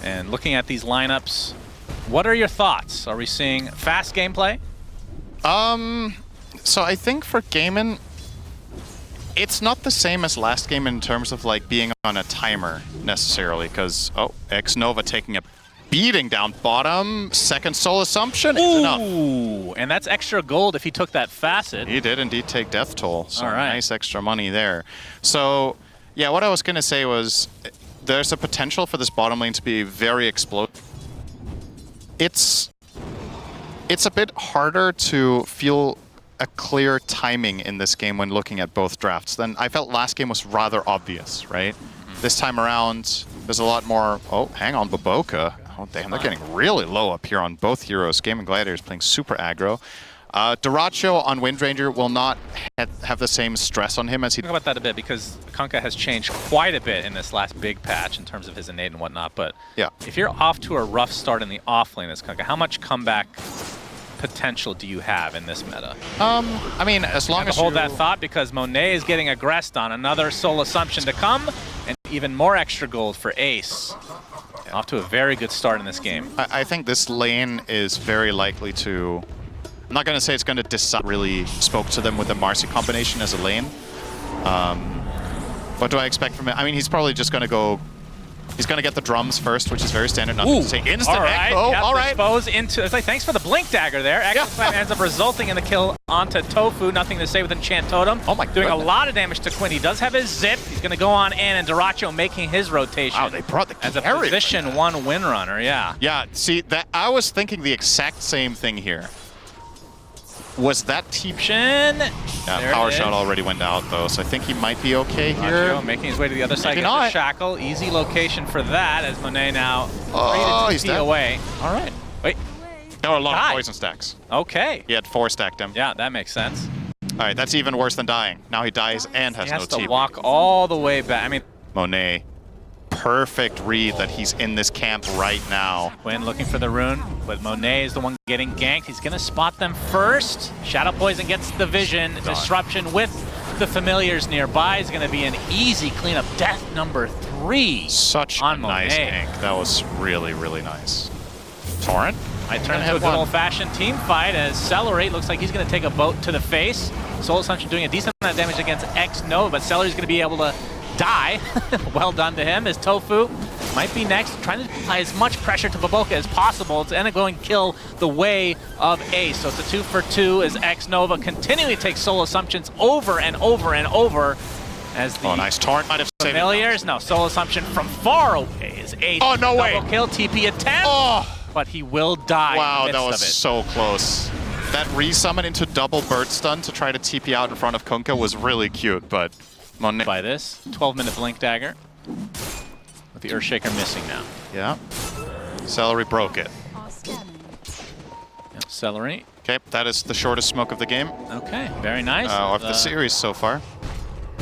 And looking at these lineups, what are your thoughts? Are we seeing fast gameplay? So I think for Gaimin, it's not the same as last game in terms of like being on a timer necessarily, because X-Nova taking a beating down bottom, second soul assumption is enough. Ooh, and that's extra gold if he took that facet. He did indeed take death toll, so all right. Nice extra money there. So yeah, what I was gonna say was there's a potential for this bottom lane to be very explosive. It's a bit harder to feel a clear timing in this game when looking at both drafts. Then I felt last game was rather obvious, right? This time around, there's a lot more. Oh, hang on, Baboka. Oh, damn, they're getting really low up here on both heroes. Gaimin Gladiators playing super aggro. Duracho on Windranger will not have the same stress on him as he... Talk about that a bit, because Kunkka has changed quite a bit in this last big patch in terms of his innate and whatnot, but yeah, if you're off to a rough start in the offlane as Kunkka, how much comeback potential do you have in this meta? I mean, as long as hold that thought, because Monet is getting aggressed on another soul assumption to come, and even more extra gold for Ace. Off to a very good start in this game. I think this lane is very likely to... I'm not going to say it's going to decide. Really spoke to them with the Marcy combination as a lane. What do I expect from it? I mean, he's probably just going to go... He's going to get the drums first, which is very standard. Nothing to say. Instant echo. Yep, all right. Dispose into... It's like, thanks for the blink dagger there. Echo Slam ends up resulting in the kill onto Tofu. Nothing to say with Enchant Totem. Oh my Doing goodness. a lot of damage to Quinn. He does have his zip. He's going to go on in, and Duracho making his rotation. Wow, they brought the as a position 1 win runner, yeah. Yeah, see, that I was thinking the exact same thing here. Was that TP? Yeah, power shot already went out though, so I think he might be okay here. Duracho making his way to the other side, gets the shackle. Easy location for that, as Monet now he's dead. away. All right. Wait. There were a lot of poison stacks. Okay. He had 4 stacked him. Yeah, that makes sense. All right, that's even worse than dying. Now he dies and has no TP. He has to walk all the way back. I mean, Monet, perfect read that he's in this camp right now. Quinn looking for the rune, but Monet is the one getting ganked. He's going to spot them first. Shadow Poison gets the vision. Disruption with the familiars nearby is going to be an easy cleanup. Death number 3. Such a nice gank. That was really, really nice. Torrent? I turn into a good old-fashioned team fight as Celery looks like he's going to take a boat to the face. Soul Assumption doing a decent amount of damage against X-Nova, but Celery's going to be able to die. Well done to him, as Tofu might be next, trying to apply as much pressure to Baboka as possible to end up going kill the way of Ace. So it's a 2 for 2 as X-Nova continually takes Soul Assumptions over and over and over as the nice Torrent might have saved familiars. No, Soul Assumption from far away is Ace. Oh, no way. Double kill, TP attempt, but he will die. Wow, in the midst that was of it. so close. That resummon into double bird stun to try to TP out in front of Kunkka was really cute, but Monet... By this 12-minute blink dagger with the Earthshaker missing now. Yeah. Celery broke it. Yep, Celery. Okay, that is the shortest smoke of the game. Okay, very nice. Of the series so far.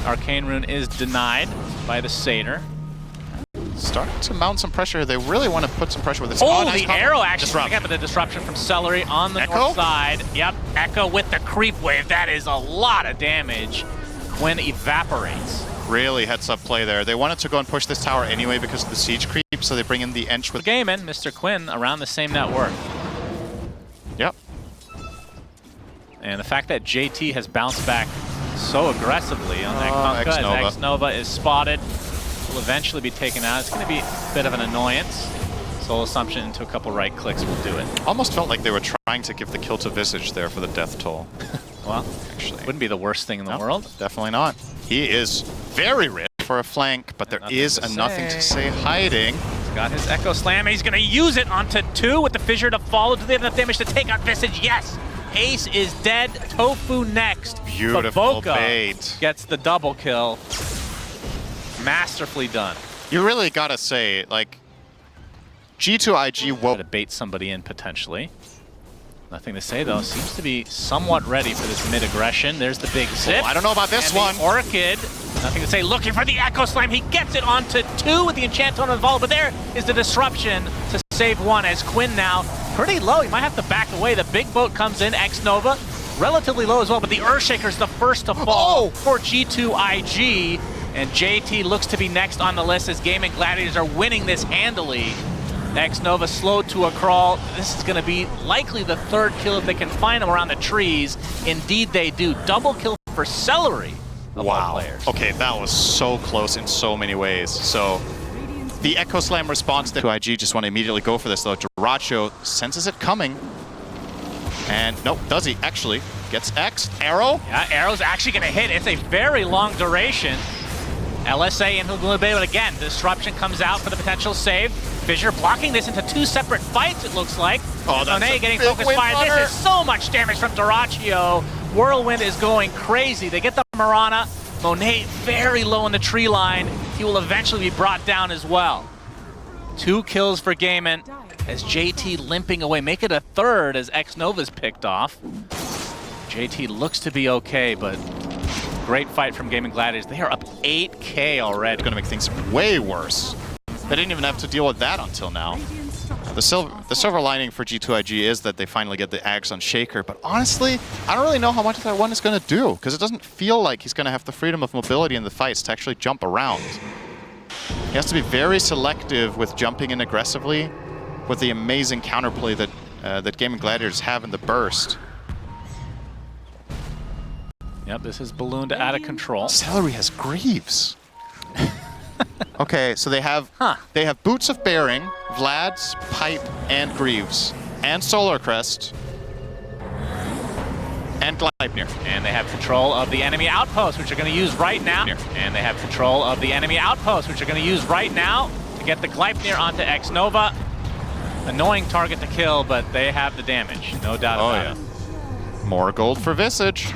Arcane Rune is denied by the Satyr. Starting to mount some pressure. They really want to put some pressure with this. Oh, nice the arrow action. Disrupt. But the disruption from Celery on the Echo? north side. Yep, Echo with the creep wave. That is a lot of damage. Quinn evaporates. Really heads up play there. They wanted to go and push this tower anyway because of the siege creep, so they bring in the Ench with Gaimin, Mr. Quinn, around the same network. Yep. And the fact that JT has bounced back so aggressively on that Kunkka as X-Nova is spotted, will eventually be taken out. It's going to be a bit of an annoyance. Soul Assumption into a couple right clicks will do it. Almost felt like they were trying to give the kill to Visage there for the death toll. Well, actually, wouldn't be the worst thing in the world. Definitely not. He is very rich for a flank, but there is a nothing to say hiding. He's got his Echo Slam, and he's going to use it onto 2 with the Fissure to follow. Do they have enough damage to take out Visage? Yes! Ace is dead. Tofu next. Beautiful Baboka bait. Gets the double kill. Masterfully done. You really gotta say, like, G2IG will bait somebody in potentially. Nothing to say though. Seems to be somewhat ready for this mid aggression. There's the big zip. I don't know about this and one. The Orchid. Nothing to say. Looking for the Echo Slam. He gets it onto 2 with the Enchant Totem involved. But there is the disruption to save 1 as Quinn now pretty low. He might have to back away. The big boat comes in. X-Nova relatively low as well. But the Earthshaker's the first to fall for G2IG. And JT looks to be next on the list as Gaimin Gladiators are winning this handily. X-Nova slowed to a crawl. This is going to be likely the third kill if they can find him around the trees. Indeed they do. Double kill for Celery of all players. Okay, that was so close in so many ways. So the Echo Slam response to IG just want to immediately go for this though. Duracho senses it coming. And nope, does he actually? Gets X. Arrow? Yeah, Arrow's actually going to hit. It's a very long duration. LSA into the bit, but again, Disruption comes out for the potential save. Fissure blocking this into two separate fights, it looks like. Oh, that's Monet getting focus fire. This is so much damage from Duracho. Whirlwind is going crazy. They get the Mirana. Monet very low in the tree line. He will eventually be brought down as well. 2 kills for Gaimin as JT limping away. Make it a third as X-Nova's picked off. JT looks to be okay, but great fight from Gaimin Gladiators. They are up 8K already. Going to make things way worse. They didn't even have to deal with that until now. The silver lining for G2IG is that they finally get the Axe on Shaker, but honestly, I don't really know how much that one is going to do, because it doesn't feel like he's going to have the freedom of mobility in the fights to actually jump around. He has to be very selective with jumping in aggressively, with the amazing counterplay that that Gaimin Gladiators have in the burst. Yep, this is ballooned out of control. Celery has Greaves. Okay, so they have Boots of Bearing, Vlad's, Pipe, and Greaves, and Solar Crest, and Gleipnir. And they have control of the enemy outpost, which they're going to use right now. And they have control of the enemy outpost, which they're going to use right now to get the Gleipnir onto X-Nova. Annoying target to kill, but they have the damage, no doubt about it. More gold for Visage.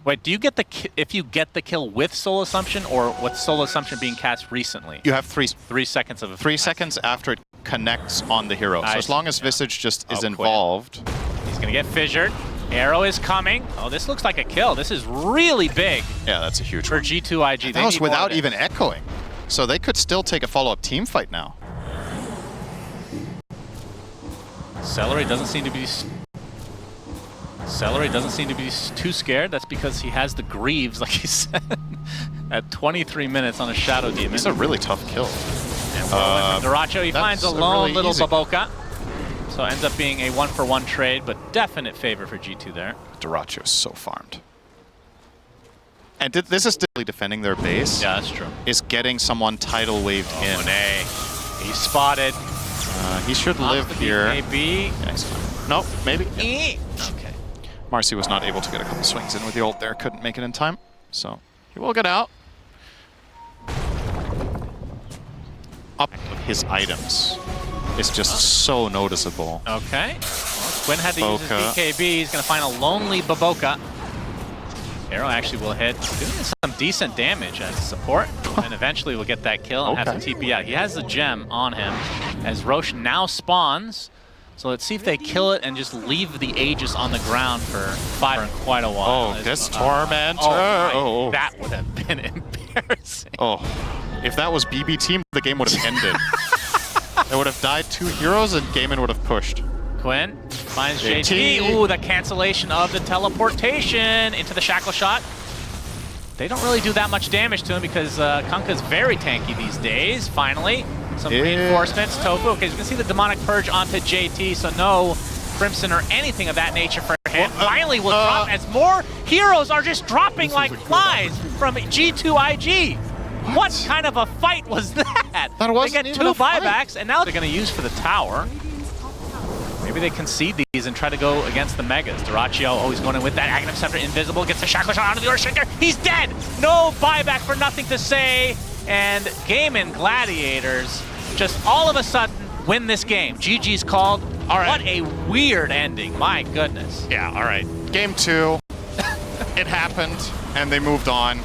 Wait, do you get if you get the kill with Soul Assumption, or with Soul Assumption being cast recently? You have 3 seconds of 3 seconds after it connects on the hero. So as long as Visage just is involved. He's gonna get fissured. Arrow is coming. Oh, this looks like a kill. This is really big. Yeah, that's a huge for one. G2IG. That was without even echoing. So they could still take a follow-up team fight now. Celery doesn't seem to be too scared. That's because he has the Greaves, like he said, at 23 minutes on a Shadow Demon. It's a really tough kill. And Duracho, he finds a lone really little easy. Baboka. So it ends up being a 1-for-1 trade, but definite favor for G2 there. Duracho is so farmed. And this is still defending their base. Yeah, that's true. Is getting someone tidal waved in. Monet. He's spotted. He should live here. Maybe. Nope, maybe. Okay. Marcy was not able to get a couple swings in with the ult there. Couldn't make it in time. So he will get out. Up of his items is just so noticeable. Okay. Well, Quinn had to use his BKB. He's going to find a lonely Baboka. Arrow actually will hit, doing some decent damage as support, and eventually will get that kill and have to TP out. He has the gem on him as Roche now spawns. So let's see if they kill it and just leave the Aegis on the ground for quite a while. Oh, this Tormentor. Oh, that would have been embarrassing. Oh, if that was BB Team, the game would have ended. They would have died 2 heroes and Gaimin would have pushed. Quinn finds JT. Ooh, the cancellation of the teleportation into the shackle shot. They don't really do that much damage to him because Kunkka's very tanky these days. Finally, some reinforcements. Tofu. Okay, you can see the Demonic Purge onto JT, so no Crimson or anything of that nature for him. Finally will drop as more heroes are just dropping like flies from G2IG. What kind of a fight was that? They get 2 buybacks, and now they're going to use for the tower. Maybe they concede these and try to go against the Megas. Duracho, he's going in with that Aghanim Scepter, invisible, gets a shackle shot onto the Earthshaker. He's dead! No buyback for nothing to say. And Gaimin Gladiators just all of a sudden win this game. GG's called. All right. What a weird ending, my goodness. Yeah, all right. Game 2, it happened, and they moved on.